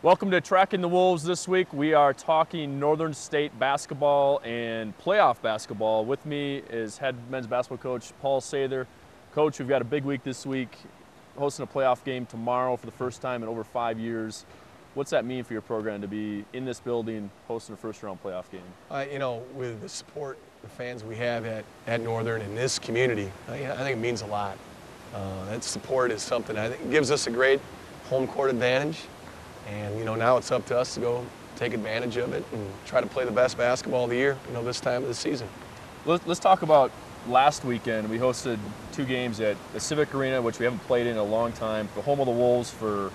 Welcome to Tracking the Wolves. This week we are talking Northern State basketball and playoff basketball. With me is head men's basketball coach Paul Sather. Coach, we've got a big week this week, hosting a playoff game tomorrow for the first time in over 5 years. What's that mean for your program to be in this building hosting a first-round playoff game? You know, with the support, the fans we have at Northern in this community, I think it means a lot. That support is something I think gives us a great home court advantage. And, you know, now it's up to us to go take advantage of it and try to play the best basketball of the year, you know, this time of the season. Let's talk about last weekend. We hosted 2 games at the Civic Arena, which we haven't played in a long time, the home of the Wolves for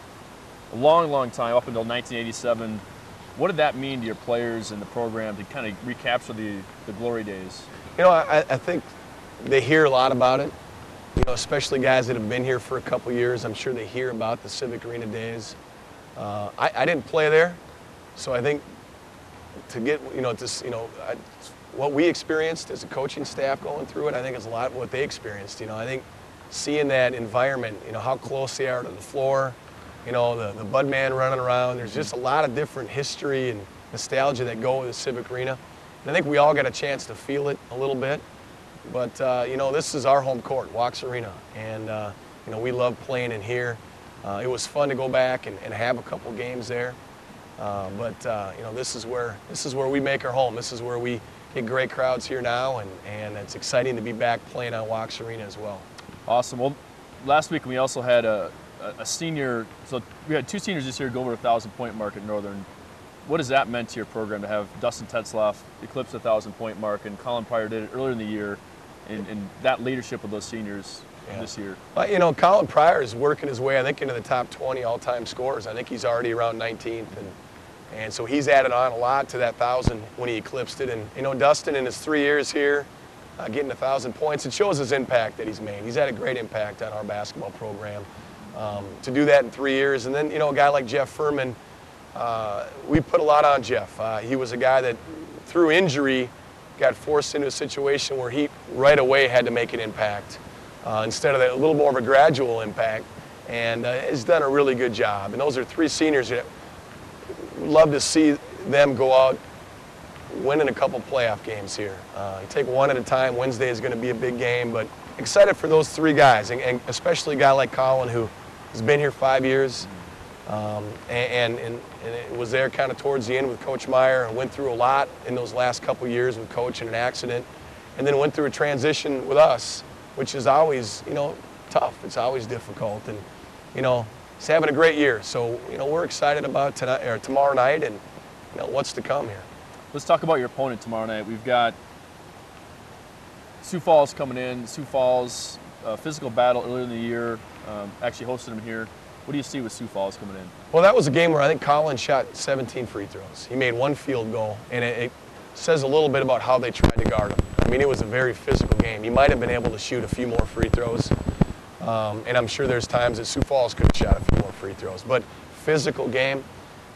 a long, long time, up until 1987. What did that mean to your players and the program to kind of recapture the glory days? You know, I think they hear a lot about it, you know, especially guys that have been here for a couple years. I'm sure they hear about the Civic Arena days. I didn't play there, so I think to get, you know, this, you know, what we experienced as a coaching staff going through it, I think is a lot of what they experienced. You know, I think seeing that environment, you know, how close they are to the floor, you know, the bud man running around. There's just a lot of different history and nostalgia that go with the Civic Arena. And I think we all got a chance to feel it a little bit. But, you know, this is our home court, Walks Arena, and, you know, we love playing in here. It was fun to go back and have a couple games there, but you know, this is where we make our home. This is where we get great crowds here now, and it's exciting to be back playing on Walks Arena as well. Awesome. Well, last week we also had a senior. So we had 2 seniors this year go over the 1,000-point mark at Northern. What has that meant to your program to have Dustin Tetzlaff eclipse the 1,000-point mark, and Colin Pryor did it earlier in the year, and that leadership of those seniors? Yeah. This year? Well, you know, Colin Pryor is working his way, I think, into the top 20 all-time scorers. I think he's already around 19th, and so he's added on a lot to that 1,000 when he eclipsed it. And, you know, Dustin, in his 3 years here, getting 1,000 points, it shows his impact that he's made. He's had a great impact on our basketball program. To do that in 3 years, and then, you know, a guy like Jeff Furman, we put a lot on Jeff. He was a guy that, through injury, got forced into a situation where he right away had to make an impact. Instead of that, a little more of a gradual impact, and has done a really good job. And those are 3 seniors that love to see them go out winning a couple playoff games here. You take one at a time. Wednesday is going to be a big game, but excited for those 3 guys, and especially a guy like Colin, who has been here 5 years, and it was there kind of towards the end with Coach Meyer, and went through a lot in those last couple years with Coach in an accident, and then went through a transition with us, which is always, you know, tough. It's always difficult, and, you know, he's having a great year. So, you know, we're excited about tonight or tomorrow night, and, you know, what's to come here. Let's talk about your opponent tomorrow night. We've got Sioux Falls coming in. Sioux Falls, physical battle earlier in the year. Actually hosted them here. What do you see with Sioux Falls coming in? Well, that was a game where I think Colin shot 17 free throws. He made 1 field goal, and it says a little bit about how they tried to guard him. I mean, it was a very physical game. He might have been able to shoot a few more free throws, and I'm sure there's times that Sioux Falls could have shot a few more free throws. But physical game,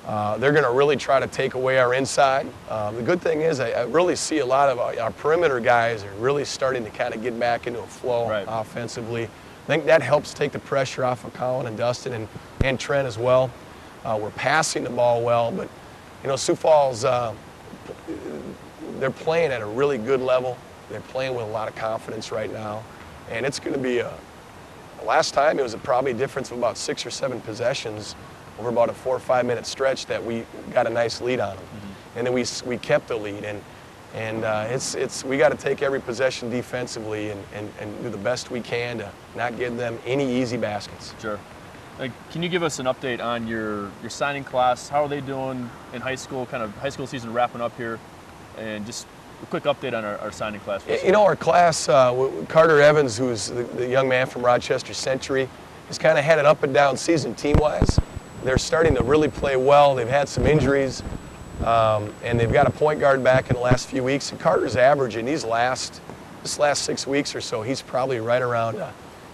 they're going to really try to take away our inside. The good thing is I really see a lot of our perimeter guys are really starting to kind of get back into a flow offensively. I think that helps take the pressure off of Colin and Dustin and Trent as well. We're passing the ball well, but, you know, Sioux Falls, they're playing at a really good level. They're playing with a lot of confidence right now, and it's going to be last time it was probably a difference of about 6 or 7 possessions over about a 4 or 5 minute stretch that we got a nice lead on them, and then we kept the lead, and we got to take every possession defensively and do the best we can to not give them any easy baskets. Sure. Can you give us an update on your signing class? How are they doing in high school? Kind of high school season wrapping up here, and just a quick update on our signing class. You know, our class, Carter Evans, who's the young man from Rochester Century, has kind of had an up and down season team-wise. They're starting to really play well. They've had some injuries, and they've got a point guard back in the last few weeks. And Carter's averaging this last 6 weeks or so, he's probably right around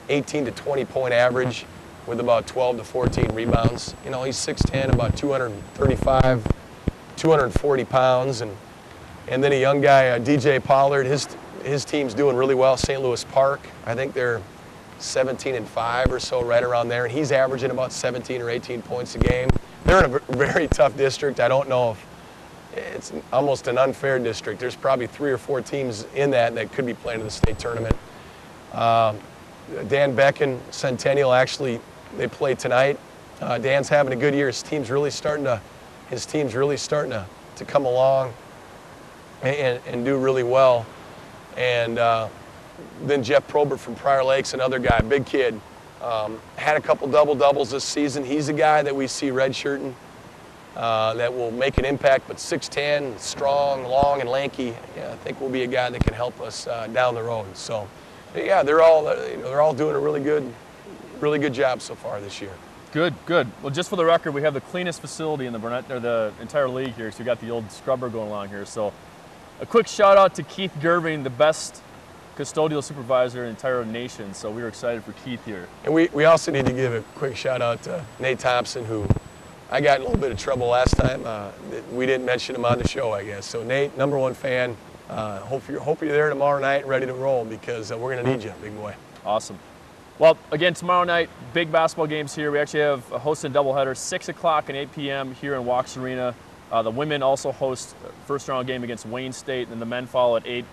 18 to 20 point average with about 12 to 14 rebounds. You know, he's 6'10", about 235, 240 pounds, and then a young guy, DJ Pollard, his team's doing really well. St. Louis Park, I think they're 17-5 or so, right around there, and he's averaging about 17 or 18 points a game. They're in a very tough district. I don't know if it's almost an unfair district. There's probably 3 or 4 teams in that could be playing in the state tournament. Dan Becken, Centennial, actually, they play tonight. Dan's having a good year. His team's really starting to come along and do really well. And then Jeff Probert from Prior Lakes, another guy, big kid, had a couple double-doubles this season. He's a guy that we see redshirting that will make an impact, but 6'10", strong, long, and lanky. Yeah, I think will be a guy that can help us down the road. So, yeah, they're all doing a really good job so far this year. Good, good. Well, just for the record, we have the cleanest facility in the entire league here. So we got the old scrubber going along here. So, a quick shout out to Keith Gerving, the best custodial supervisor in the entire nation. So we were excited for Keith here. And we also need to give a quick shout out to Nate Thompson, who I got in a little bit of trouble last time. We didn't mention him on the show, I guess. So Nate, #1 fan. Hope you're there tomorrow night, ready to roll, because we're going to need you, big boy. Awesome. Well, again, tomorrow night, big basketball games here. We actually have a hosted doubleheader, 6 o'clock and 8 p.m. here in Walks Arena. The women also host first round game against Wayne State, and the men follow at 8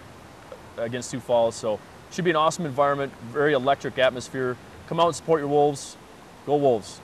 against Sioux Falls. So should be an awesome environment, very electric atmosphere. Come out and support your Wolves. Go Wolves.